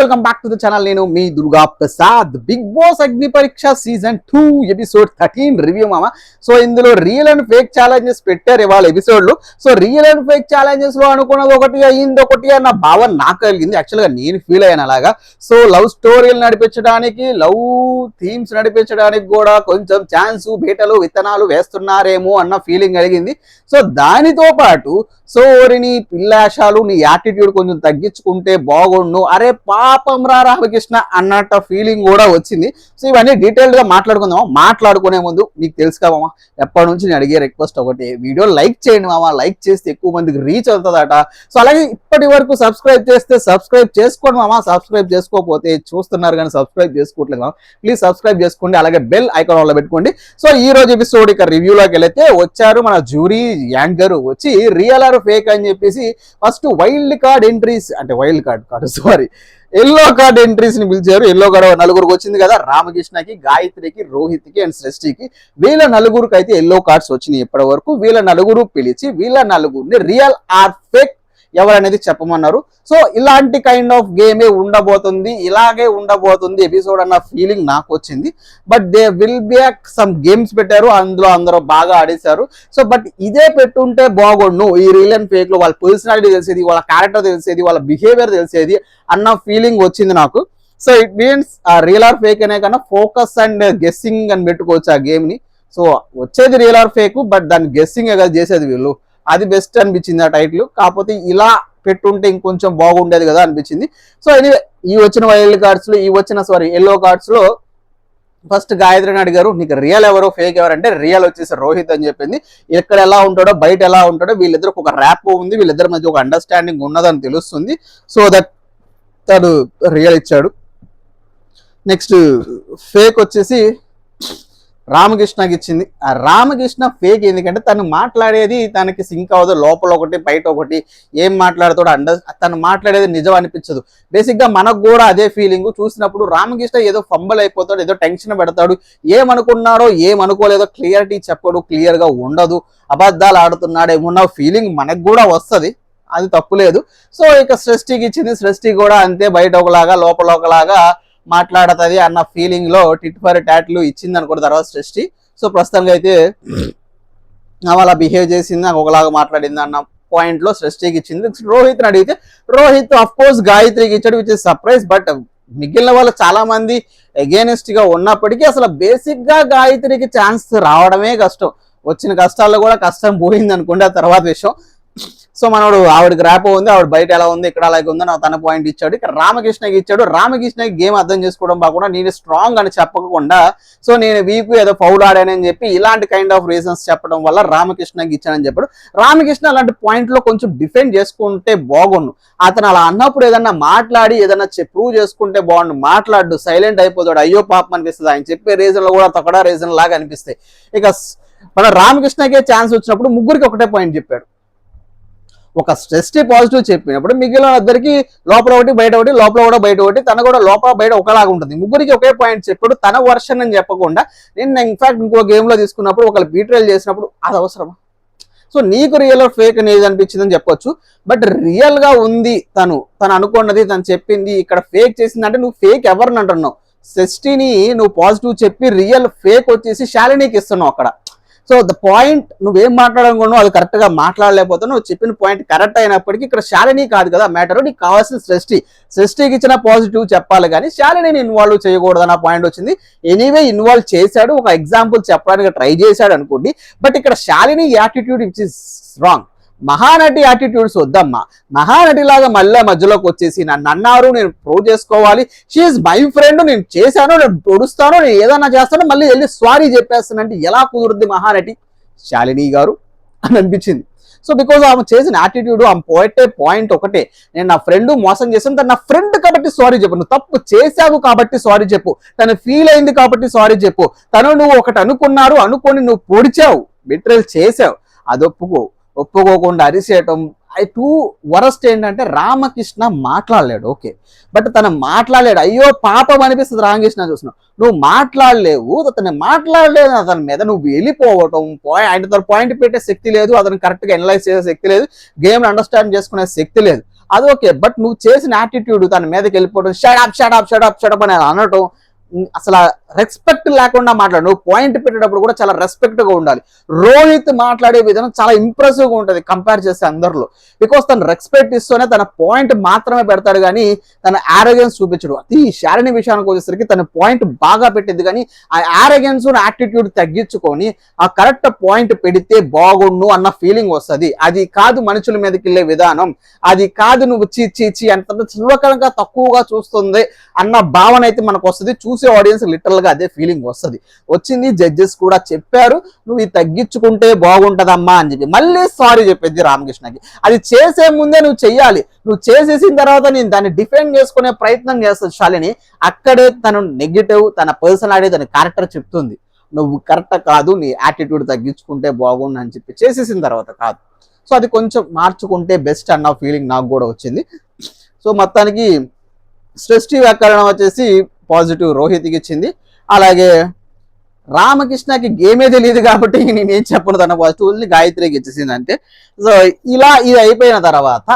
Welcome back to the channel. నేను మీ Durga Prasad. Big boss అగ్ని పరీక్ష సీజన్ 2 ఎపిసోడ్ 13 రివ్యూ మామ. సో ఇందులో రియల్ అండ్ ఫేక్ ఛాలెంజెస్ పెట్టారు ఇవాళ ఎపిసోడ్లు. So real and fake challenges లో అనుకున్నది ఒకటి అయింది ఒకటి అన్న భావన నాకు కలిగింది. యాక్చువల్గా నేను ఫీల్ అయ్యాను అలాగా. సో లవ్ స్టోరీలు నడిపించడానికి, లవ్ థీమ్స్ నడిపించడానికి కూడా కొంచెం ఛాన్స్ బీటలు విత్తనాలు వేస్తున్నారేమో అన్న ఫీలింగ్ కలిగింది. సో దానితో పాటు సో నీ పిల్లాశాలు నీ యాటిట్యూడ్ కొంచెం తగ్గించుకుంటే బాగుండు, అరే పాపం రా రామకృష్ణ అన్నట్ట ఫీలింగ్ కూడా వచ్చింది. సో ఇవన్నీ డీటెయిల్డ్ గా మాట్లాడుకుందామా. మాట్లాడుకునే ముందు నీకు తెలుసు కదమ్మా, ఎప్పటి నుంచి నేను అడిగే రిక్వెస్ట్ ఒకటి, వీడియో లైక్ చేయండి మామ. లైక్ చేస్తే ఎక్కువ మందికి రీచ్ అవుతుందట. సో అలాగే ఇప్పటి వరకు సబ్స్క్రైబ్ చేస్తే సబ్స్క్రైబ్ చేసుకోండి మామ. సబ్స్క్రైబ్ చేసుకోకపోతే చూస్తున్నారు కానీ సబ్స్క్రైబ్ చేసుకోవట్లేదు మామ. ప్లీజ్ సబ్స్క్రైబ్ చేసుకోండి. అలాగే బెల్ ఐకాన్ వల్ల పెట్టుకోండి. సో ఈ రోజు ఎపిసోడ్ ఇక రివ్యూలోకి వెళితే వచ్చారు మన జ్యూరీ యాంకర్ వచ్చి రియల్ ఆర్ ఫేక్ అని చెప్పేసి ఫస్ట్ వైల్డ్ కార్డ్ ఎంట్రీస్ అంటే వైల్డ్ కార్డ్ కాదు సారీ ఎల్లో కార్డ్ ఎంట్రీస్ ని పిలిచారు. ఎల్లో కార్డ్ నలుగురికి వచ్చింది కదా, రామకృష్ణకి, గాయత్రికి, రోహిత్కి అండ్ సృష్టికి. వీళ్ళ నలుగురికి అయితే ఎల్లో కార్డ్స్ వచ్చినాయి ఇప్పటి వరకు. వీళ్ళ నలుగురు పిలిచి వీళ్ళ నలుగురిని రియల్ ఆర్ ఫేక్ ఎవరనేది చెప్పమన్నారు. సో ఇలాంటి కైండ్ ఆఫ్ గేమే ఉండబోతుంది, ఇలాగే ఉండబోతుంది ఎపిసోడ్ అన్న ఫీలింగ్ నాకు వచ్చింది. But they will be some games పెట్టారు, అందులో అందరూ బాగా ఆడేశారు. సో బట్ ఇదే పెట్టుంటే బాగుండు. ఈ రియల్ అండ్ ఫేక్ లో వాళ్ళ పర్సనాలిటీ తెలిసేది, వాళ్ళ క్యారెక్టర్ తెలిసేది, వాళ్ళ బిహేవియర్ తెలిసేది అన్న ఫీలింగ్ వచ్చింది నాకు. So it means real are fake అనే కన్నా ఫోకస్ అండ్ గెస్సింగ్ అని పెట్టుకోవచ్చు ఆ గేమ్ ని. సో వచ్చేది రియల్ ఆర్ ఫేక్, బట్ దాన్ని గెస్సింగ్ కదా చేసేది వీళ్ళు. అది బెస్ట్ అనిపించింది ఆ టైటిల్. కాకపోతే ఇలా పెట్టుంటే ఇంకొంచెం బాగుండేది కదా అనిపించింది. సో ఎనీవే ఈ వచ్చిన వైల్డ్ కార్డ్స్ లో, ఈ వచ్చిన ఎల్లో కార్డ్స్ లో ఫస్ట్ గాయత్రిని అడిగారు, నీకు రియల్ ఎవరు ఫేక్ ఎవరంటే రియల్ వచ్చేసి రోహిత్ అని చెప్పింది. ఎక్కడ ఎలా ఉంటాడో బయట ఎలా ఉంటాడో వీళ్ళిద్దరికి ఒక ర్యాప్ ఉంది, వీళ్ళిద్దరి మధ్య ఒక అండర్స్టాండింగ్ ఉన్నదని తెలుస్తుంది. సో దట్ తను రియల్ ఇచ్చాడు. నెక్స్ట్ ఫేక్ వచ్చేసి రామకృష్ణకి ఇచ్చింది. ఆ రామకృష్ణ ఫేక్ ఎందుకంటే తను మాట్లాడేది తనకి సింక్ అవ్వదు, లోపల ఒకటి బయట ఒకటి, ఏం మాట్లాడుతాడో తను మాట్లాడేది నిజం అనిపించదు. బేసిక్గా మనకు కూడా అదే ఫీలింగ్. చూసినప్పుడు రామకృష్ణ ఏదో ఫంబల్ అయిపోతాడు, ఏదో టెన్షన్ పెడతాడు, ఏమనుకున్నాడో ఏమనుకోలేదో క్లియరిటీ చెప్పడు, క్లియర్గా ఉండదు, అబద్ధాలు ఆడుతున్నాడేమో ఫీలింగ్ మనకు కూడా వస్తుంది, అది తప్పులేదు. సో ఇక సృష్టికి ఇచ్చింది. సృష్టి కూడా అంతే, బయట ఒకలాగా లోపల ఒకలాగా మాట్లాడుతుంది అన్న ఫీలింగ్ లో టిట్ ఫర్ టాట్లు ఇచ్చింది అనుకున్న తర్వాత సృష్టి. సో ప్రస్తుతానికి అయితే అలా బిహేవ్ చేసింది, నాకు ఒకలాగా మాట్లాడింది అన్న పాయింట్ లో సృష్టికి ఇచ్చింది. రోహిత్ని అడిగితే రోహిత్ అఫ్ కోర్స్ గాయత్రికి ఇచ్చాడు, విచ్ ఇస్ సర్ప్రైజ్. బట్ మిగిలిన వాళ్ళు చాలా మంది అగేనిస్ట్ గా ఉన్నప్పటికీ అసలు బేసిక్ గా గాయత్రికి ఛాన్స్ రావడమే కష్టం. వచ్చిన కష్టాల్లో కూడా కష్టం పోయింది అనుకోండి, ఆ తర్వాత విషయం. సో మనోడు ఆవిడకి ర్యాప్ ఉంది, ఆవిడ బయట ఎలా ఉంది ఇక్కడ అలాగే ఉందని తన పాయింట్ ఇచ్చాడు. ఇక్కడ రామకృష్ణకి ఇచ్చాడు. రామకృష్ణకి గేమ్ అర్థం చేసుకోవడం కాకుండా నేను స్ట్రాంగ్ అని చెప్పకుండా సో నేను వీక్ ఏదో ఫౌల్ ఆడానని చెప్పి ఇలాంటి కైండ్ ఆఫ్ రీజన్స్ చెప్పడం వల్ల రామకృష్ణకి ఇచ్చానని చెప్పాడు. రామకృష్ణ అలాంటి పాయింట్ లో కొంచెం డిఫెండ్ చేసుకుంటే బాగుండు. అతను అలా అన్నప్పుడు ఏదన్నా మాట్లాడి ఏదన్నా ప్రూవ్ చేసుకుంటే బాగుండు. మాట్లాడు సైలెంట్ అయిపోతాడు, అయ్యో పాపం అనిపిస్తుంది. ఆయన చెప్పే రీజన్ లో కూడా తొక్కడా రీజన్ లాగా అనిపిస్తాయి. ఇక మన రామకృష్ణకే ఛాన్స్ వచ్చినప్పుడు ముగ్గురికి ఒకటే పాయింట్ చెప్పాడు. ఒక సృష్టి పాజిటివ్ చెప్పినప్పుడు మిగిలిన ఇద్దరికి లోపల ఒకటి బయట ఒకటి, లోపల కూడా బయట ఒకటి, తన కూడా లోపల బయట ఒకలాగా ఉంటుంది. ముగ్గురికి ఒకే పాయింట్ చెప్పాడు. తన వర్షన్ అని చెప్పకుండా నేను ఇన్ఫాక్ట్ ఇంకో గేమ్ లో తీసుకున్నప్పుడు ఒకళ్ళు బీట్రేల్ చేసినప్పుడు అది అవసరమా? సో నీకు రియల్ ఫేక్ అనేది అనిపించింది అని చెప్పొచ్చు. బట్ రియల్ గా ఉంది, తను అనుకున్నది తను చెప్పింది. ఇక్కడ ఫేక్ చేసింది అంటే నువ్వు ఫేక్ ఎవరిని అంటున్నావు? సృష్టిని నువ్వు పాజిటివ్ చెప్పి రియల్ ఫేక్ వచ్చేసి శాలినికి ఇస్తున్నావు అక్కడ. సో ద పాయింట్ నువ్వేం మాట్లాడాలనుకున్నావు అది కరెక్ట్ గా మాట్లాడలేకపోతావు. నువ్వు చెప్పిన పాయింట్ కరెక్ట్ అయినప్పటికీ ఇక్కడ శాలిని కాదు కదా మ్యాటర్, నీకు కావాల్సిన సృష్టికి ఇచ్చిన పాజిటివ్ చెప్పాలి కానీ శాలిని ఇన్వాల్వ్ చేయకూడదు అన్న పాయింట్ వచ్చింది. ఎనీవే ఇన్వాల్వ్ చేశాడు, ఒక ఎగ్జాంపుల్ చెప్పడానికి ట్రై చేశాడు అనుకోండి. బట్ ఇక్కడ Shalini attitude it is wrong. Mahanati attitudes వద్దమ్మా. మహానటి లాగా మళ్ళీ మధ్యలోకి వచ్చేసి నన్ను అన్నారు, నేను ప్రూవ్ చేసుకోవాలి, షీఈస్ మై ఫ్రెండ్, నేను చేశాను, నేను పొడుస్తాను, నేను ఏదన్నా చేస్తాను, మళ్ళీ వెళ్ళి సారీ చెప్పేస్తానంటే ఎలా కుదురుద్ది మహానటి శాలిని గారు అని అనిపించింది. సో బికాజ్ ఆమె చేసిన యాటిట్యూడ్, ఆమె పోయే పాయింట్ ఒకటే, నేను నా ఫ్రెండ్ మోసం చేశాను, తను నా ఫ్రెండ్ కాబట్టి సారీ చెప్పు, నువ్వు తప్పు చేశావు కాబట్టి సారీ చెప్పు, తను ఫీల్ అయింది కాబట్టి సారీ చెప్పు, నువ్వు ఒకటి అనుకొని నువ్వు పొడిచావు, బిట్రేల్ చేసావు, అది ఒప్పుకోకుండా అరిసేయటం. టూ వరస్ట్ ఏంటంటే రామకృష్ణ మాట్లాడలేడు, ఓకే, బట్ తను మాట్లాడలేడు. అయ్యో పాపం అనిపిస్తుంది రామకృష్ణ చూసినావు. నువ్వు మాట్లాడలేవు, అతను మాట్లాడలేదు, అతని మీద నువ్వు వెళ్ళిపోవటం, ఆయనతో పాయింట్ పెట్టే శక్తి లేదు, అతను కరెక్ట్గా అనలైజ్ చేసే శక్తి లేదు, గేమ్ అండర్స్టాండ్ చేసుకునే శక్తి లేదు. అది ఓకే. బట్ నువ్వు చేసిన యాటిట్యూడ్ తన మీదకి వెళ్ళిపోవడం, షడప్ అని అనటం, అసలు రెస్పెక్ట్ లేకుండా మాట్లాడు. నువ్వు పాయింట్ పెట్టేటప్పుడు కూడా చాలా రెస్పెక్ట్ గా ఉండాలి. రోహిత్ మాట్లాడే విధానం చాలా ఇంప్రెసివ్ గా ఉంటుంది కంపేర్ చేస్తే అందరిలో. బికాస్ తను రెస్పెక్ట్ ఇస్తూనే తన పాయింట్ మాత్రమే పెడతాడు కానీ తన ఆరోగెన్స్ చూపించడు. అది శాలిని విషయానికి వచ్చేసరికి తన పాయింట్ బాగా పెట్టింది కానీ ఆ ఆరోగెన్స్ యాటిట్యూడ్ తగ్గించుకొని ఆ కరెక్ట్ పాయింట్ పెడితే బాగుండు అన్న ఫీలింగ్ వస్తుంది. అది కాదు మనుషుల మీదకి వెళ్ళే విధానం, అది కాదు నువ్వు చీచి అంత చులకనగా తక్కువగా చూస్తుంది అన్న భావన అయితే మనకు వస్తుంది. చూసే ఆడియన్స్ లిటరల్ గా అదే ఫీలింగ్ వచ్చింది. జడ్జెస్ కూడా చెప్పారు నువ్వు ఇది తగ్గించుకుంటే బాగుంటదమ్మా అని చెప్పి. మళ్ళీ సారీ చెప్పింది రామకృష్ణకి. అది చేసే ముందే నువ్వు చెయ్యాలి. నువ్వు చేసేసిన తర్వాత నేను దాన్ని డిఫెండ్ చేసుకునే ప్రయత్నం చేస్తుంది శాలిని. అక్కడే తను నెగిటివ్, తన పర్సనాలిటీ, తన క్యారెక్టర్ చెప్తుంది నువ్వు కరెక్ట్ కాదు, నీ యాటిట్యూడ్ తగ్గించుకుంటే బాగుండు అని చెప్పి. చేసేసిన తర్వాత కాదు. సో అది కొంచెం మార్చుకుంటే బెస్ట్ అన్న ఫీలింగ్ నాకు కూడా వచ్చింది. సో మొత్తానికి సృష్టి వ్యాకరణం వచ్చేసి పాజిటివ్ రోహిత్కి ఇచ్చింది. అలాగే రామకృష్ణకి గేమే తెలియదు కాబట్టి నేనేం చెప్పను, తన పాజిటివ్ గాయత్రికి ఇచ్చేసింది అంతే. సో ఇలా ఇది అయిపోయిన తర్వాత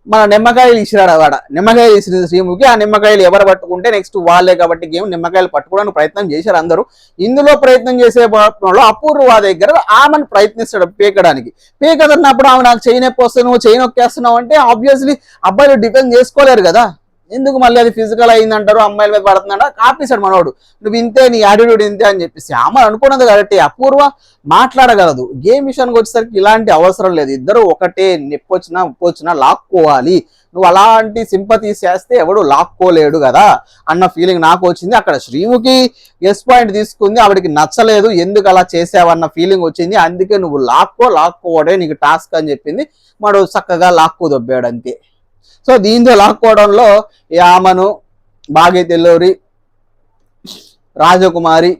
మన నిమ్మకాయలు ఇచ్చిరాడు వాడ. నిమ్మకాయలు ఇచ్చిన శ్రీముఖి. ఆ నిమ్మకాయలు ఎవరు పట్టుకుంటే నెక్స్ట్ వాళ్ళే కాబట్టి గేమ్ నిమ్మకాయలు పట్టుకోవడానికి ప్రయత్నం చేశారు అందరూ. ఇందులో ప్రయత్నం చేసే ప్రయత్నంలో అపూర్వ దగ్గర ఆమెను ప్రయత్నిస్తాడు పీకడానికి. పీకదన్నప్పుడు ఆమె నాకు చెయ్యి నొప్పి వస్తుంది, నువ్వు చెయ్యి నొక్కేస్తున్నావు అంటే ఆబ్వియస్లీ అబ్బాయిలు డిఫెండ్ చేసుకోలేరు కదా. ఎందుకు మళ్ళీ అది ఫిజికల్ అయిందంటారు, అమ్మాయిల మీద పడుతుందంట. కాపేశాడు మనోడు, నువ్వు ఇంతే, నీ యాటిట్యూడ్ ఇంతే అని చెప్పేసి. ఆమె అనుకున్నది కాబట్టి అపూర్వ మాట్లాడగలదు. గేమ్ విషయానికి వచ్చేసరికి ఇలాంటి అవసరం లేదు. ఇద్దరు ఒకటే, నొప్పొచ్చినా ఉప్పొచ్చినా లాక్కోవాలి. నువ్వు అలాంటి సింపతి చేస్తే ఎవడు లాక్కోలేడు కదా అన్న ఫీలింగ్ నాకు వచ్చింది. అక్కడ శ్రీముఖి ఎస్ పాయింట్ తీసుకుంది, ఆవిడికి నచ్చలేదు, ఎందుకు అలా చేసావన్న ఫీలింగ్ వచ్చింది. అందుకే నువ్వు లాక్కోవడే నీకు టాస్క్ అని చెప్పింది. వాడు చక్కగా లాక్కో దొబ్బాడు అంతే. సో దీంతో లాక్కోవడంలో ఆమెను భాగ్యతెల్లూరి, రాజకుమారి,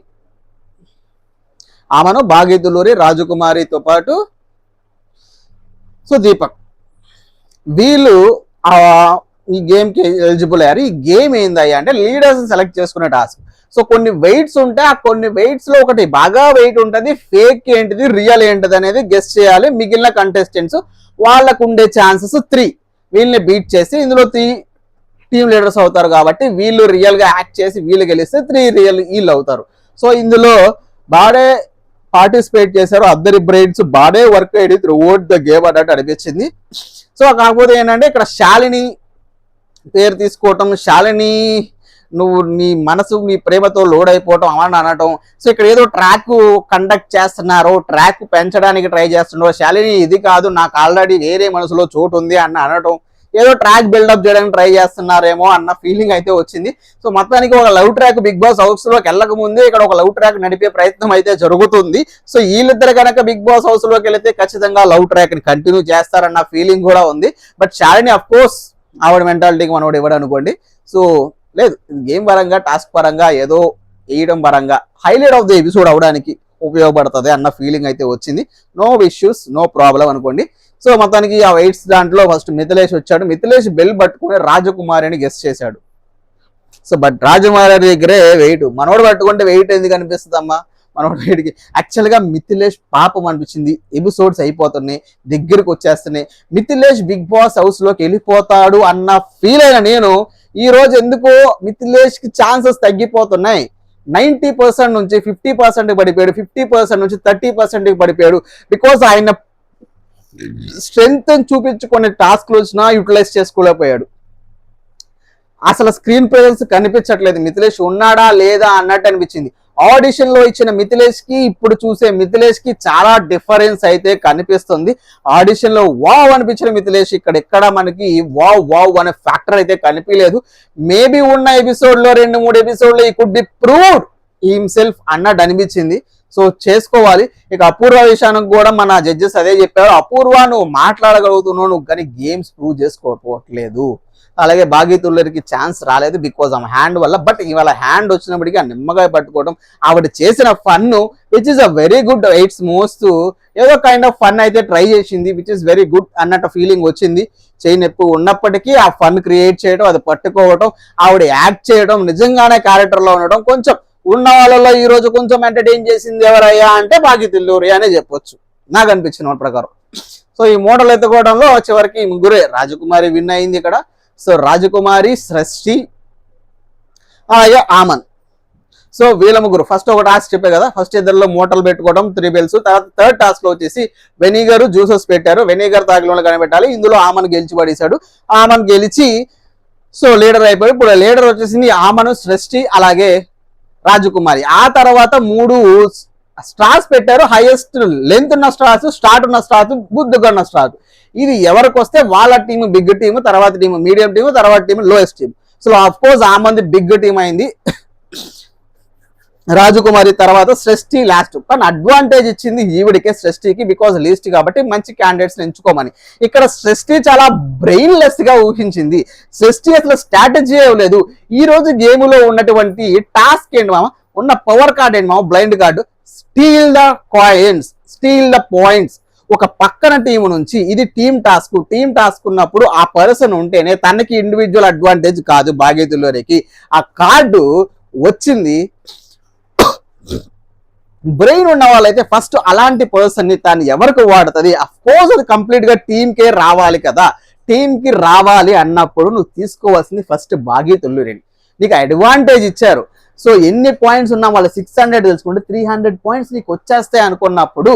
రాజకుమారితో పాటు సో దీపక్, వీళ్ళు ఈ గేమ్కి ఎలిజిబుల్ అయ్యారు. ఈ గేమ్ ఏందయ్యా అంటే లీడర్స్ సెలెక్ట్ చేసుకునే టాస్క్. సో కొన్ని వెయిట్స్ ఉంటాయి. ఆ కొన్ని వెయిట్స్ లో ఒకటి బాగా వెయిట్ ఉంటుంది, ఫేక్ ఏంటిది రియల్ ఏంటిది అనేది గెస్ చేయాలి. మిగిలిన కంటెస్టెంట్స్ వాళ్ళకు ఉండే ఛాన్సెస్ 3. వీళ్ళని బీట్ చేసి ఇందులో 3 టీమ్ లీడర్స్ అవుతారు కాబట్టి వీళ్ళు రియల్ గా యాక్ట్ చేసి వీళ్ళు గెలిస్తే 3 రియల్ వీళ్ళు అవుతారు. సో ఇందులో బాడే పార్టిసిపేట్ చేశారు. అద్దరి బ్రెయిన్స్ బాడే వర్క్ అయ్యి త్రూ అవుట్ ద గేమ్ అన్నట్టు అనిపించింది. సో కాకపోతే ఏంటంటే ఇక్కడ శాలిని పేరు తీసుకోవటం, శాలిని నువ్వు నీ మనసు మీ ప్రేమతో లోడ్ అయిపోవటం అవన్నీ అనటం. సో ఇక్కడ ఏదో ట్రాక్ కండక్ట్ చేస్తున్నారు, ట్రాక్ పెంచడానికి ట్రై చేస్తున్నారు. శాలిని ఇది కాదు, నాకు ఆల్రెడీ వేరే మనసులో చోటు ఉంది అన్న అనటం, ఏదో ట్రాక్ బిల్డప్ చేయడానికి ట్రై చేస్తున్నారేమో అన్న ఫీలింగ్ అయితే వచ్చింది. సో మొత్తానికి ఒక love track Bigg Boss house లోకి వెళ్ళక ముందే ఇక్కడ ఒక లవ్ ట్రాక్ నడిపే ప్రయత్నం అయితే జరుగుతుంది. సో వీళ్ళిద్దరు కనుక బిగ్ బాస్ హౌస్ లోకి వెళితే ఖచ్చితంగా లవ్ ట్రాక్ ని కంటిన్యూ చేస్తారన్న ఫీలింగ్ కూడా ఉంది. బట్ శాలిని అఫ్ కోర్స్ ఆవిడ మెంటాలిటీకి మనోడు ఇవ్వడం అనుకోండి. సో లేదు, గేమ్ పరంగా, టాస్క్ పరంగా, ఏదో వేయడం పరంగా హైలైట్ ఆఫ్ ద ఎపిసోడ్ అవడానికి ఉపయోగపడుతుంది అన్న ఫీలింగ్ అయితే వచ్చింది. నో ఇష్యూస్, నో ప్రాబ్లం అనుకోండి. సో మొత్తానికి ఆ వెయిట్స్ దాంట్లో ఫస్ట్ మిథిలేష్ వచ్చాడు. మిథిలేష్ బెల్ పట్టుకుని రాజకుమారిని గెస్ట్ చేశాడు. సో బట్ రాజకుమారి దగ్గరే వెయిట్, మనోడు పట్టుకుంటే వెయిట్ ఎందుకు అనిపిస్తుంది అమ్మా? మనోడు వెయిట్కి యాక్చువల్గా మిథిలేష్ పాపం అనిపించింది. ఎపిసోడ్స్ అయిపోతున్నాయి, దగ్గరకు వచ్చేస్తున్నాయి, మిథిలేష్ బిగ్ బాస్ హౌస్ లోకి వెళ్ళిపోతాడు అన్న ఫీల్ అయిన నేను ఈ రోజు ఎందుకో మిథిలేష్ కి ఛాన్సెస్ తగ్గిపోతున్నాయి. 90% నుంచి 50% పడిపోయాడు, 50% నుంచి 30% పడిపోయాడు. బికాస్ ఆయన స్ట్రెంగ్త్ చూపించుకునే టాస్క్లు వచ్చినా యూటిలైజ్ చేసుకోలేకపోయాడు. అసలు స్క్రీన్ ప్రెజెన్స్ కనిపించట్లేదు. మిథిలేష్ ఉన్నాడా లేదా అన్నట్టు అనిపించింది. ఆడిషన్ లో ఇచ్చిన మిథిలేష్ కి ఇప్పుడు చూసే మిథిలేష్ కి చాలా డిఫరెన్స్ అయితే కనిపిస్తుంది. ఆడిషన్ లో వావ్ అనిపించిన మిథిలేష్ ఇక్కడ ఎక్కడ మనకి వావ్ అనే ఫ్యాక్టర్ అయితే కనిపించలేదు. మేబీ ఉన్న ఎపిసోడ్ లో 2-3 ఎపిసోడ్ లో ఈ కుడ్ బి ప్రూవ్డ్ హిమ్సెల్ఫ్ అన్నట్టు అనిపించింది. సో చేసుకోవాలి. ఇక అపూర్వ విషయానికి కూడా మన జడ్జెస్ అదే చెప్పారు, అపూర్వ నువ్వు మాట్లాడగలుగుతున్నావు, నువ్వు కానీ గేమ్స్ ప్రూవ్ చేసుకోవట్లేదు. అలాగే భాగ్యతుల్లరికి ఛాన్స్ రాలేదు బికాజ్ ఆమె హ్యాండ్ వల్ల. బట్ ఇవాళ హ్యాండ్ వచ్చినప్పటికీ ఆ నిమ్మకాయ పట్టుకోవడం, ఆవిడ చేసిన fun which is a very good. It's most ఏదో కైండ్ ఆఫ్ ఫన్ అయితే ట్రై చేసింది విచ్ ఇస్ వెరీ గుడ్ అన్నట్టు ఫీలింగ్ వచ్చింది. చేయి నొప్పి ఉన్నప్పటికీ ఆ ఫన్ క్రియేట్ చేయడం, అది పట్టుకోవడం, ఆవిడ యాక్ట్ చేయడం, నిజంగానే క్యారెక్టర్ లో ఉండడం, కొంచెం ఉన్న వాళ్ళలో ఈ రోజు కొంచెం ఎంటర్టైన్ చేసింది ఎవరయ్యా అంటే భాగ్యతుల్లూరి అనే చెప్పొచ్చు నాకు అనిపించిన ప్రకారం. సో ఈ మూటలు ఎత్తుకోవడంలో చివరికి ముగ్గురే, రాజకుమారి విన్ అయింది ఇక్కడ. సో రాజకుమారి, సృష్టి, అలాగే ఆమన్. సో వీళ్ళ ముగ్గురు ఫస్ట్ ఒక టాస్క్ చెప్పే కదా, ఫస్ట్ ఇద్దరిలో మూటలు పెట్టుకోవడం 3 బెల్స్. తర్వాత థర్డ్ టాస్క్ లో వచ్చేసి వెనిగర్ జ్యూసెస్ పెట్టారు, వెనిగర్ తాగిలో కనిపెట్టాలి. ఇందులో ఆమన్ గెలిచి పడేశాడు. ఆమన్ గెలిచి సో లీడర్ అయిపోయి, ఇప్పుడు లీడర్ వచ్చేసింది ఆమను, సృష్టి, అలాగే రాజకుమారి. ఆ తర్వాత 3 స్టార్స్ పెట్టారు, హైయెస్ట్ లెంత్ ఉన్న స్టార్స్, స్టార్ట్ ఉన్న స్టార్స్, బుద్ధిగా ఉన్న స్టార్స్. ఇది ఎవరికి వస్తే వాళ్ళ టీం బిగ్ టీం, తర్వాత టీం మీడియం టీం, తర్వాత team lowest team. So of course ఆమంది బిగ్ టీం అయింది, రాజకుమారి తర్వాత సృష్టి లాస్ట్. కానీ అడ్వాంటేజ్ ఇచ్చింది ఈవిడికే, సృష్టికి, బికాజ్ లీస్ట్ కాబట్టి మంచి క్యాండిడేట్స్ ఎంచుకోమని. ఇక్కడ సృష్టి చాలా బ్రెయిన్లెస్ గా ఊహించింది. సృష్టి అసలు స్ట్రాటజీ లేదు. ఈ రోజు గేమ్ లో ఉన్నటువంటి టాస్క్ ఏంటి మామ, ఉన్న పవర్ కార్డ్ ఏంటి మామ, blind card, steal the coins, steal the points. ఒక పక్కన టీం నుంచి ఇది టీమ్ టాస్క్ ఉన్నప్పుడు ఆ పర్సన్ ఉంటేనే తనకి ఇండివిజువల్ అడ్వాంటేజ్ కాదు, బాగేతుల్లోకి ఆ కార్డు వచ్చింది. బ్రెయిన్ ఉన్న వాళ్ళైతే ఫస్ట్ అలాంటి పర్సన్ ని తాను ఎవరికి వాడుతుంది, అఫ్ కోర్స్ అది కంప్లీట్ గా టీమ్ కే రావాలి కదా. టీమ్ కి రావాలి అన్నప్పుడు నువ్వు తీసుకోవాల్సింది ఫస్ట్ బాగేతుల్లోని. నీకు అడ్వాంటేజ్ ఇచ్చారు, సో ఎన్ని పాయింట్స్ ఉన్నా వాళ్ళ 600 తెలుసుకుంటే 300 పాయింట్స్ నీకు వచ్చేస్తాయి అనుకున్నప్పుడు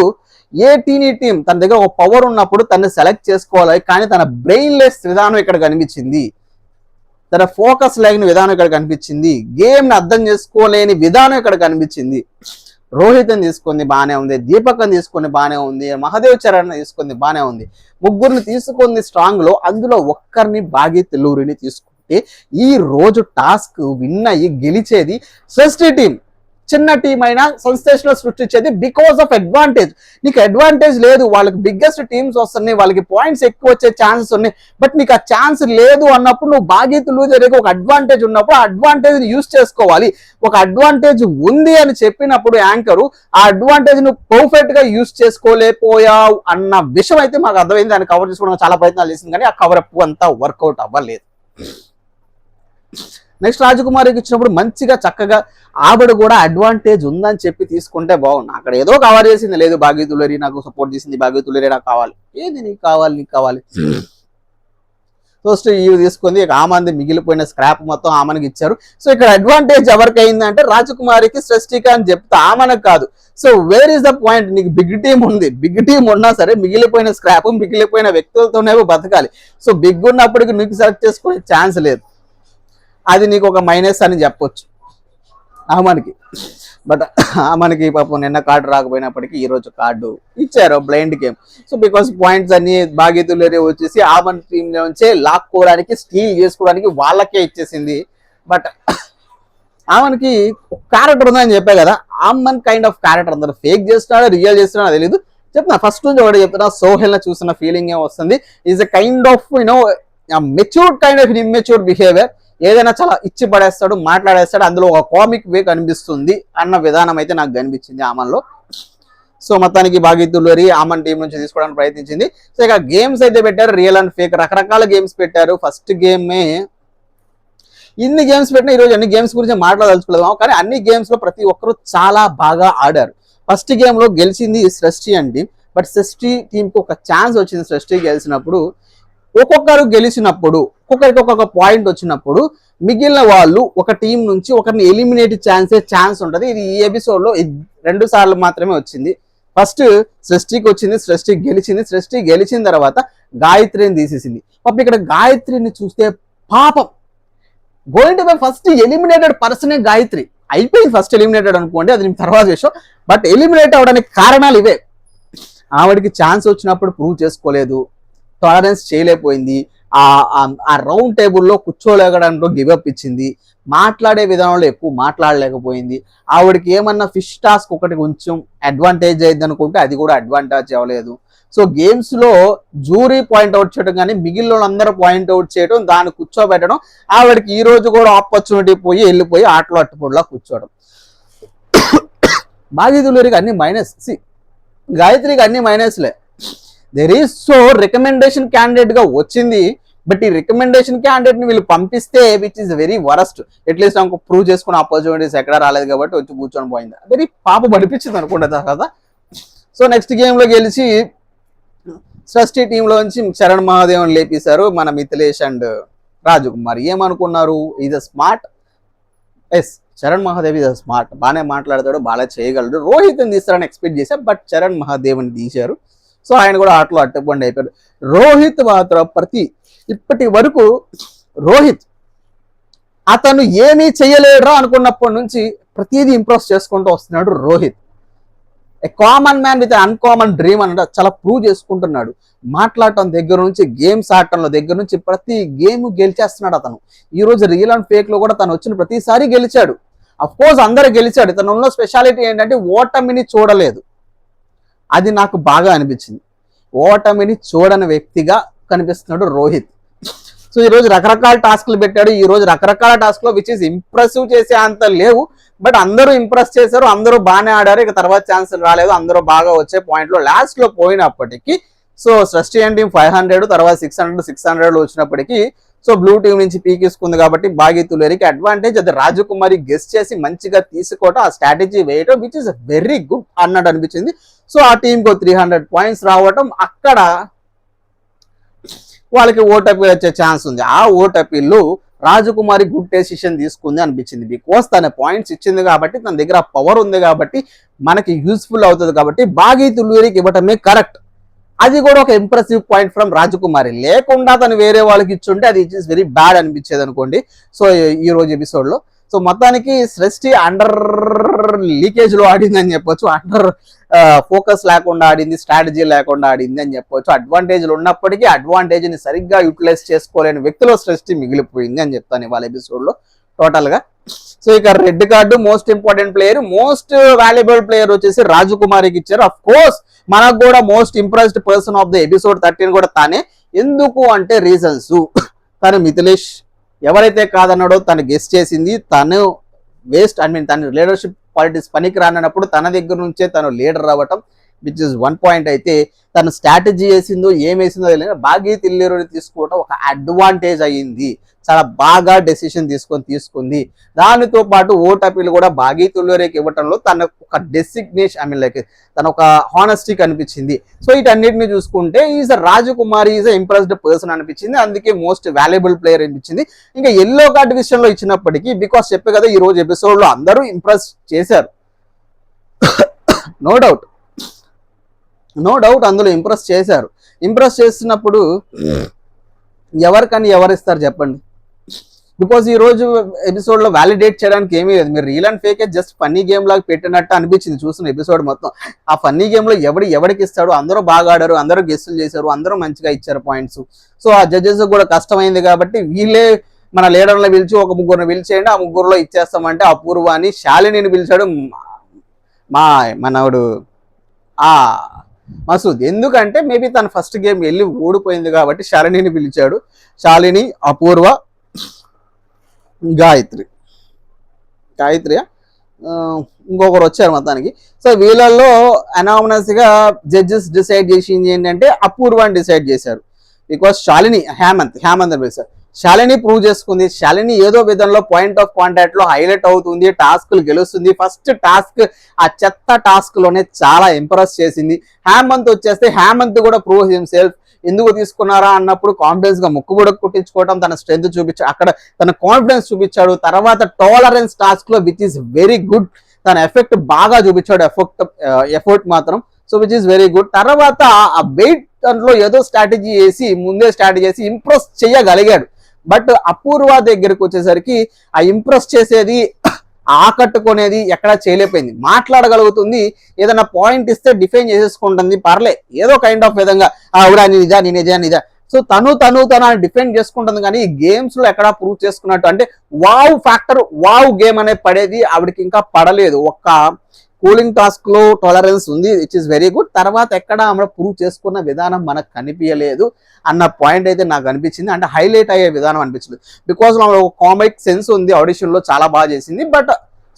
ఏ టీం తన దగ్గర ఒక పవర్ ఉన్నప్పుడు తనని సెలెక్ట్ చేసుకోవాలి. కానీ తన బ్రెయిన్లెస్ విధానం ఇక్కడ కనిపించింది, తన ఫోకస్ లేని విధానం ఇక్కడ కనిపించింది, గేమ్ని అర్థం చేసుకోలేని విధానం ఇక్కడ కనిపించింది. రోహిత్ని తీసుకుంది బాగానే ఉంది, దీపక్ని తీసుకుంది బాగానే ఉంది, మహదేవ్ చరణ్ తీసుకుంది బాగానే ఉంది, ముగ్గురిని తీసుకుంది స్ట్రాంగ్ లో. అందులో ఒక్కరిని బాగేతుల్లూరిని తీసుకుంటే ఈ రోజు టాస్క్ విన్ అయ్యి గెలిచేది సృష్టి టీం. చిన్న టీం అయినా సెన్సేషనల్ సృష్టించేది బికాస్ ఆఫ్ అడ్వాంటేజ్. నీకు అడ్వాంటేజ్ లేదు, వాళ్ళకి బిగ్గెస్ట్ టీమ్స్ వస్తున్నాయి, వాళ్ళకి పాయింట్స్ ఎక్కువ వచ్చే ఛాన్సెస్ ఉన్నాయి, బట్ నీకు ఆ ఛాన్స్ లేదు అన్నప్పుడు నువ్వు బాగేతుల్లూరి ఒక అడ్వాంటేజ్ ఉన్నప్పుడు ఆ అడ్వాంటేజ్ యూజ్ చేసుకోవాలి. ఒక అడ్వాంటేజ్ ఉంది అని చెప్పినప్పుడు యాంకరు ఆ అడ్వాంటేజ్ నువ్వు పర్ఫెక్ట్ గా యూజ్ చేసుకోలేకపోయావు అన్న విషయం అయితే మాకు అర్థమైంది. దాన్ని కవర్ చేసుకోవడానికి చాలా ప్రయత్నాలు చేసింది, కానీ ఆ కవర్ అప్ అంతా వర్కౌట్ అవ్వలేదు. నెక్స్ట్ రాజకుమారికి ఇచ్చినప్పుడు మంచిగా చక్కగా ఆవిడ కూడా అడ్వాంటేజ్ ఉందని చెప్పి తీసుకుంటే బాగుండు. అక్కడ ఏదో కవర్ చేసింది, లేదు బాగేతుల్లూరి నాకు సపోర్ట్ చేసింది, బాగేతుల్లూరి నాకు కావాలి, ఏది నీకు కావాలి. ఫస్ట్ ఇవి తీసుకుంది, ఇక ఆమంది మిగిలిపోయిన స్క్రాప్ మొత్తం ఆమెకి ఇచ్చారు. సో ఇక్కడ అడ్వాంటేజ్ ఎవరికి అయిందంటే రాజకుమారికి, సృష్టికి అని చెప్తే ఆమెనకు కాదు. So where is the point, నీకు బిగ్ టీం ఉంది, బిగ్ టీం ఉన్నా సరే మిగిలిపోయిన స్క్రాప్ మిగిలిపోయిన వ్యక్తులతోనే బతకాలి. సో బిగ్ ఉన్నప్పటికీ నీకు సెలెక్ట్ చేసుకునే ఛాన్స్ లేదు, అది నీకు ఒక మైనస్ అని చెప్పొచ్చు ఆమెకి. బట్ ఆమెకి పాపం నిన్న కార్డు రాకపోయినప్పటికీ ఈ రోజు కార్డు ఇచ్చారు, blind game. So because points అన్ని బాగేతుల్లూరి వచ్చేసి ఆమన్ టీం నుంచే లాక్కోవడానికి, స్టీల్ చేసుకోవడానికి వాళ్ళకే ఇచ్చేసింది. బట్ ఆమెకి క్యారెక్టర్ ఉందని చెప్పా కదా, ఆమన్ కైండ్ ఆఫ్ క్యారెక్టర్. అందరూ ఫేక్ చేస్తున్నాడో రియల్ చేస్తున్నాడో తెలియదు, చెప్తున్నా ఫస్ట్ నుంచి ఒకటి చెప్తున్నా, సోహెల్ చూసిన ఫీలింగ్ ఏ వస్తుంది. Is a kind of matured kind of immatured behaviour. ఏదైనా చాలా ఇచ్చి పడేస్తాడు, మాట్లాడేస్తాడు, అందులో ఒక కామిక్ వే కనిపిస్తుంది అన్న విధానం అయితే నాకు కనిపించింది ఆమన్లో. సో మొత్తానికి బాగేతుల్లూరి ఆమన్ టీం నుంచి తీసుకోవడానికి ప్రయత్నించింది. సో ఇక గేమ్స్ అయితే పెట్టారు, రియల్ అండ్ ఫేక్ రకరకాల గేమ్స్ పెట్టారు. ఫస్ట్ గేమే ఇన్ని గేమ్స్ పెట్టినా ఈరోజు అన్ని గేమ్స్ గురించి మాట్లాడదలుచుకోలేము, కానీ అన్ని గేమ్స్ లో ప్రతి ఒక్కరు చాలా బాగా ఆడారు. ఫస్ట్ గేమ్ లో గెలిచింది సృష్టి అండి, బట్ సృష్టి టీంకి ఒక ఛాన్స్ వచ్చింది. సృష్టి గెలిచినప్పుడు ఒక్కొక్కరు గెలిచినప్పుడు ఒక్కొక్కరికి ఒక్కొక్క పాయింట్ వచ్చినప్పుడు మిగిలిన వాళ్ళు ఒక టీం నుంచి ఒకరిని ఎలిమినేట్ ఛాన్స్ ఉంటుంది. ఇది ఈ ఎపిసోడ్ లో 2 సార్లు మాత్రమే వచ్చింది. ఫస్ట్ సృష్టికి వచ్చింది, సృష్టి గెలిచింది. సృష్టి గెలిచిన తర్వాత గాయత్రిని తీసేసింది. పాపం ఇక్కడ గాయత్రిని చూస్తే పాపం going to by first eliminated పర్సనే గాయత్రి. అయిపోయింది ఫస్ట్ ఎలిమినేటెడ్ అనుకోండి, అది తర్వాత విషయం. బట్ ఎలిమినేట్ అవడానికి కారణాలు ఇవే. ఆవిడికి ఛాన్స్ వచ్చినప్పుడు ప్రూవ్ చేసుకోలేదు, టాలరెన్స్ చేయలేకపోయింది, ఆ రౌండ్ టేబుల్లో కూర్చోలేకడంలో గివప్ ఇచ్చింది, మాట్లాడే విధానంలో ఎక్కువ మాట్లాడలేకపోయింది. ఆవిడకి ఏమన్నా ఫిష్ టాస్క్ ఒకటి కొంచెం అడ్వాంటేజ్ అయింది అనుకుంటే అది కూడా అడ్వాంటేజ్ అవ్వలేదు. సో గేమ్స్ లో జూరీ పాయింట్అవుట్ చేయడం కానీ మిగిలిన వాళ్ళందరూ పాయింట్అవుట్ చేయడం, దాన్ని కూర్చోబెట్టడం, ఆవిడకి ఈ రోజు కూడా ఆపర్చునిటీ వెళ్ళిపోయి ఆటలో అట్టుపొడిలా కూర్చోవడం. బాగేతుల్లూరికి అన్ని మైనస్, గాయత్రికి అన్ని మైనస్లే. There is so recommendation candidate గా వచ్చింది, బట్ ఈ రికమెండేషన్ క్యాండిడేట్ ని వీళ్ళు పంపిస్తే which is very worst. At least నాకు ప్రూవ్ చేసుకున్న ఆపర్చునిటీస్ ఎక్కడ రాలేదు కాబట్టి వచ్చి కూర్చొని పోయింది, వెరీ పాప పడిపించింది అనుకుంటా కదా. సో నెక్స్ట్ గేమ్ లో గెలిచి సృష్టి టీంలోంచి చరణ్ మహాదేవన్ లేపేశారు మన మిథిలేష్ అండ్ రాజకుమారి. ఏమనుకున్నారు? Is a smart. Yes, Charan Mahadev is a smart, బాగానే మాట్లాడతాడు, బాగా చేయగలడు. రోహిత్ని తీస్తారని ఎక్స్పెక్ట్ చేశారు, బట్ చరణ్ మహాదేవ్ని తీశారు. సో ఆయన కూడా ఆటలో అట్టుబండి అయిపోయాడు. రోహిత్ మాత్రం ఇప్పటి వరకు రోహిత్ అతను ఏమీ చేయలేడురా అనుకున్నప్పటి నుంచి ప్రతిదీ ఇంప్రెస్ చేసుకుంటూ వస్తున్నాడు Rohit. A common man with uncommon dream అన్నట్టు చాలా ప్రూవ్ చేసుకుంటున్నాడు. మాట్లాడటం దగ్గర నుంచి, గేమ్స్ ఆడటంలో దగ్గర నుంచి ప్రతి గేమ్ గెలిచేస్తున్నాడు అతను. ఈ రోజు రియల్ అండ్ ఫేక్ లో కూడా తను వచ్చిన ప్రతిసారి గెలిచాడు. అఫ్ కోర్స్ అందరు గెలిచాడు. తను ఉన్న స్పెషాలిటీ ఏంటంటే ఓటమిని చూడలేదు. అది నాకు బాగా అనిపించింది. ఓటమిని చూడని వ్యక్తిగా కనిపిస్తున్నాడు రోహిత్. సో ఈ రోజు రకరకాల టాస్క్లు పెట్టాడు. ఈ రోజు రకరకాల టాస్క్ లో విచ్ ఇస్ ఇంప్రెసివ్ చేసే అంత లేవు, బట్ అందరూ ఇంప్రెస్ చేశారు, అందరూ బాగానే ఆడారు. ఇక తర్వాత ఛాన్సులు రాలేదు, అందరూ బాగా వచ్చే పాయింట్ లో లాస్ట్ లో పోయినప్పటికీ సో సస్టైన్ టీం 500, తర్వాత 600 వచ్చినప్పటికీ సో బ్లూ టీం నుంచి పీకిసుకుంది కాబట్టి బాగీతులేరికి అడ్వాంటేజ్. అది రాజకుమారి గెస్ట్ చేసి మంచిగా తీసుకోవటం, ఆ స్ట్రాటజీ వేయటం విచ్ ఇస్ వెరీ గుడ్ అన్నట్టు అనిపించింది. సో ఆ టీంకు 300 పాయింట్స్ రావటం, అక్కడ వాళ్ళకి ఓటపీ వచ్చే ఛాన్స్ ఉంది. ఆ ఓటపీలు రాజకుమారి గుడ్ డెసిషన్ తీసుకుంది అనిపించింది. బికాస్ తన పాయింట్స్ ఇచ్చింది కాబట్టి, తన దగ్గర పవర్ ఉంది కాబట్టి, మనకి యూస్ఫుల్ అవుతుంది కాబట్టి బాగీతులూరికి ఇవ్వటమే కరెక్ట్. అది కూడా ఒక ఇంప్రెసివ్ పాయింట్ ఫ్రమ్ రాజకుమారి. లేకుండా తను వేరే వాళ్ళకి ఇచ్చుంటే అది ఇట్ ఈస్ వెరీ బ్యాడ్ అనిపించేది అనుకోండి. సో ఈ రోజు ఎపిసోడ్ లో సో మొత్తానికి సృష్టి అండర్ లీకేజ్ లో ఆడిందని చెప్పొచ్చు. అండర్ ఫోకస్ లేకుండా ఆడింది, స్ట్రాటజీ లేకుండా ఆడింది అని చెప్పొచ్చు. అడ్వాంటేజ్లు ఉన్నప్పటికీ అడ్వాంటేజ్ ని సరిగ్గా యూటిలైజ్ చేసుకోలేని వ్యక్తిలో సృష్టి మిగిలిపోయింది అని చెప్తాను ఇవాళ ఎపిసోడ్ లో టోటల్ గా. సో ఇక red card most important player, most valuable player వచ్చేసి రాజకుమారికి ఇచ్చారు. అఫ్ కోర్స్ మనకు కూడా most impressed person of the episode 13 కూడా తానే. ఎందుకు అంటే రీజన్స్, తను మిథిలేష్ ఎవరైతే కాదన్నాడో తను గెస్ట్ చేసింది, తను వేస్ట్ తన లీడర్షిప్ క్వాలిటీస్ పనికి రానప్పుడు తన దగ్గర నుంచే తను లీడర్ అవ్వటం విచ్ ఇస్ 1 పాయింట్. అయితే తను స్ట్రాటజీ వేసిందో ఏమేసిందో తెలియదు, బాగీతుల్లేరుని తీసుకోవటం ఒక అడ్వాంటేజ్ అయ్యింది. చాలా బాగా డెసిషన్ తీసుకుంది. దానితో పాటు ఓటపీలు కూడా బాగీతుల్లేరుకి ఇవ్వటంలో తన ఒక డెసిగ్నేషన్ తన ఒక హానెస్టీ కనిపించింది. సో వీటన్నిటిని చూసుకుంటే is Rajakumari is impressed person అనిపించింది. అందుకే మోస్ట్ వాల్యుబుల్ ప్లేయర్ అనిపించింది. ఇంకా ఎల్లో కార్డు విషయంలో ఇచ్చినప్పటికీ బికాస్ చెప్పే కదా ఈ రోజు ఎపిసోడ్ లో అందరూ ఇంప్రెస్ చేశారు, నో డౌట్ అందులో ఇంప్రెస్ చేశారు. ఇంప్రెస్ చేస్తున్నప్పుడు ఎవరికని ఎవరిస్తారు చెప్పండి? బికాజ్ ఈ రోజు ఎపిసోడ్ లో వ్యాలిడేట్ చేయడానికి ఏమీ లేదు. మీరు real and fake just funny game లాగా పెట్టినట్టు అనిపించింది చూసిన ఎపిసోడ్ మొత్తం. ఆ ఫన్నీ గేమ్ లో ఎవరికి ఇస్తాడు? అందరూ బాగా ఆడారు, అందరూ గెస్టులు చేశారు, అందరూ మంచిగా ఇచ్చారు పాయింట్స్. సో ఆ జడ్జెస్ కూడా కష్టమైంది కాబట్టి వీళ్ళే మన లీడర్లను పిలిచి ఒక ముగ్గురిని పిలిచేయండి, ఆ ముగ్గురులో ఇచ్చేస్తామంటే అపూర్వాని శాలినిని పిలిచాడు మనవాడు మసూద్. ఎందుకంటే మేబీ తన ఫస్ట్ గేమ్ వెళ్ళి ఓడిపోయింది కాబట్టి శాలినిని పిలిచాడు. శాలిని, అపూర్వ, గాయత్రి ఇంకొకరు వచ్చారు మొత్తానికి. సో వీళ్ళల్లో అనామనస్గా జడ్జెస్ డిసైడ్ చేసింది ఏంటంటే అపూర్వాని డిసైడ్ చేశారు. బికాస్ శాలిని హేమంత్ అని పిలిచారు. శాలిని ప్రూవ్ చేసుకుంది. శాలిని ఏదో విధంలో పాయింట్ ఆఫ్ కాంటాక్ట్ లో హైలైట్ అవుతుంది, టాస్క్లు గెలుస్తుంది. ఫస్ట్ టాస్క్ ఆ చెత్త టాస్క్ లోనే చాలా ఇంప్రెస్ చేసింది. హేమంత్ వచ్చేస్తే హేమంత్ కూడా ప్రూవ్ హిమ్సెల్ఫ్. ఎందుకు తీసుకున్నారా అన్నప్పుడు కాన్ఫిడెన్స్ గా ముక్కుబుడ కుట్టించుకోవడం, తన స్ట్రెంత్ చూపించాడు, అక్కడ తన కాన్ఫిడెన్స్ చూపించాడు. తర్వాత టాలరెన్స్ టాస్క్ లో విచ్ ఈస్ వెరీ గుడ్, తన ఎఫెక్ట్ బాగా చూపించాడు, ఎఫర్ట్ మాత్రం. So which is very good. తర్వాత ఆ వెయిట్ దాంట్లో ఏదో ముందే స్ట్రాటజీ చేసి ఇంప్రెస్ చేయగలిగాడు. బట్ అపూర్వ దగ్గరకు వచ్చేసరికి ఆ ఇంప్రెస్ చేసేది, ఆకట్టుకునేది ఎక్కడా చేయలేకపోయింది. మాట్లాడగలుగుతుంది, ఏదైనా పాయింట్ ఇస్తే డిఫైన్ చేసేసుకుంటుంది, పర్లే ఏదో కైండ్ ఆఫ్ విధంగా నేనేదా. సో తను డిఫెండ్ చేసుకుంటుంది. కానీ ఈ గేమ్స్ లో ఎక్కడా ప్రూవ్ చేసుకున్నట్టు అంటే వావ్ గేమ్ అనేది పడేది ఆవిడకి ఇంకా పడలేదు. ఒక్క కూలింగ్ టాస్క్ లో టాలరెన్స్ ఉంది విచ్ ఇస్ వెరీ గుడ్. తర్వాత ఎక్కడ ఆమె ప్రూవ్ చేసుకున్న విధానం మనకు కనిపించలేదు అన్న పాయింట్ అయితే నాకు అనిపించింది. అంటే హైలైట్ అయ్యే విధానం అనిపించలేదు. బికాస్ ఆమె ఒక కామిక్ సెన్స్ ఉంది, ఆడిషన్ లో చాలా బాగా చేసింది. బట్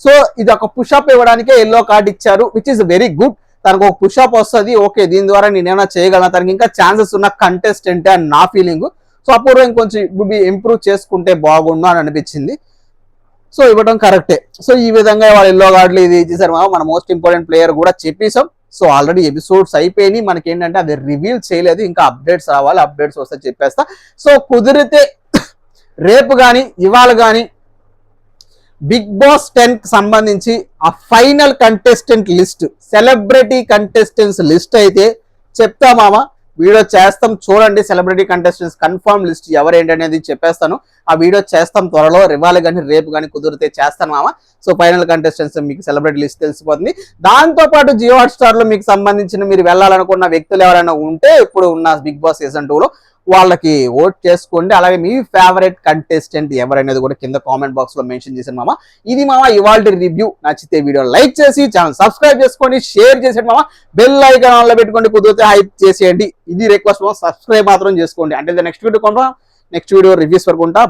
సో ఇది ఒక పుషప్ ఇవ్వడానికే ఎల్లో కార్డ్ ఇచ్చారు విచ్ ఇస్ వెరీ గుడ్. తనకు ఒక పుషప్ వస్తుంది, ఓకే దీని ద్వారా నేనేమైనా చేయగలను, తనకి ఇంకా ఛాన్సెస్ ఉన్న కంటెస్టెంట్ అని నా ఫీలింగ్. సో అపూర్వం ఇంకొంచెం ఇంప్రూవ్ చేసుకుంటే బాగుండు అని అనిపించింది. సో ఇవ్వడం కరెక్టే. సో ఈ విధంగా వాళ్ళు ఎల్లో కార్డులు ఇది ఇచ్చేసారు. మన మోస్ట్ ఇంపార్టెంట్ ప్లేయర్ కూడా చెప్పేసాం. సో ఆల్రెడీ ఎపిసోడ్స్ అయిపోయినాయి, మనకి ఏంటంటే అది రివీల్ చేయలేదు, ఇంకా అప్డేట్స్ రావాలి, అప్డేట్స్ వస్తే చెప్పేస్తా. సో కుదిరితే రేపు కానీ ఇవాళ కానీ బిగ్ బాస్ 10 కి సంబంధించి ఆ final contestant list, celebrity contestants list అయితే చెప్తా మామ, వీడియో చేస్తాం చూడండి. సెలబ్రిటీ కంటెస్టెంట్స్ కన్ఫర్మ్ లిస్ట్ ఎవరేంటి అనేది చెప్పేస్తాను, ఆ వీడియో చేస్తాం త్వరలో, ఇవాళ కానీ రేపు కానీ కుదిరితే చేస్తాను మామ. సో ఫైనల్ కంటెస్టెంట్స్ మీకు సెలబ్రిటీ లిస్ట్ తెలిసిపోతుంది. దాంతో పాటు జియో హాట్‌స్టార్ లో మీకు సంబంధించిన మీరు వెళ్ళాలనుకున్న వ్యక్తులు ఎవరైనా ఉంటే ఇప్పుడు ఉన్న బిగ్ బాస్ సీజన్ 2 లో వాళ్ళకి ఓట్ చేసుకోండి. అలాగే మీ ఫేవరెట్ కంటెస్టెంట్ ఎవరనేది కూడా కింద కామెంట్ బాక్స్ లో మెన్షన్ చేశాను మామ. ఇది మామ ఇవాల్టి రివ్యూ. నచ్చితే వీడియో లైక్ చేసి ఛానల్ సబ్స్క్రైబ్ చేసుకోండి, షేర్ చేసేయండి మామ, బెల్ ఐకాన్ ఆన్ లో పెట్టుకోండి, కుదిరితే హైప్ చేసేయండి. ఇది రిక్వెస్ట్ మామ, సబ్స్క్రైబ్ మాత్రం చేసుకోండి. అంటే నెక్స్ట్ వీడియో రివ్యూస్ వరకు ఉంటా.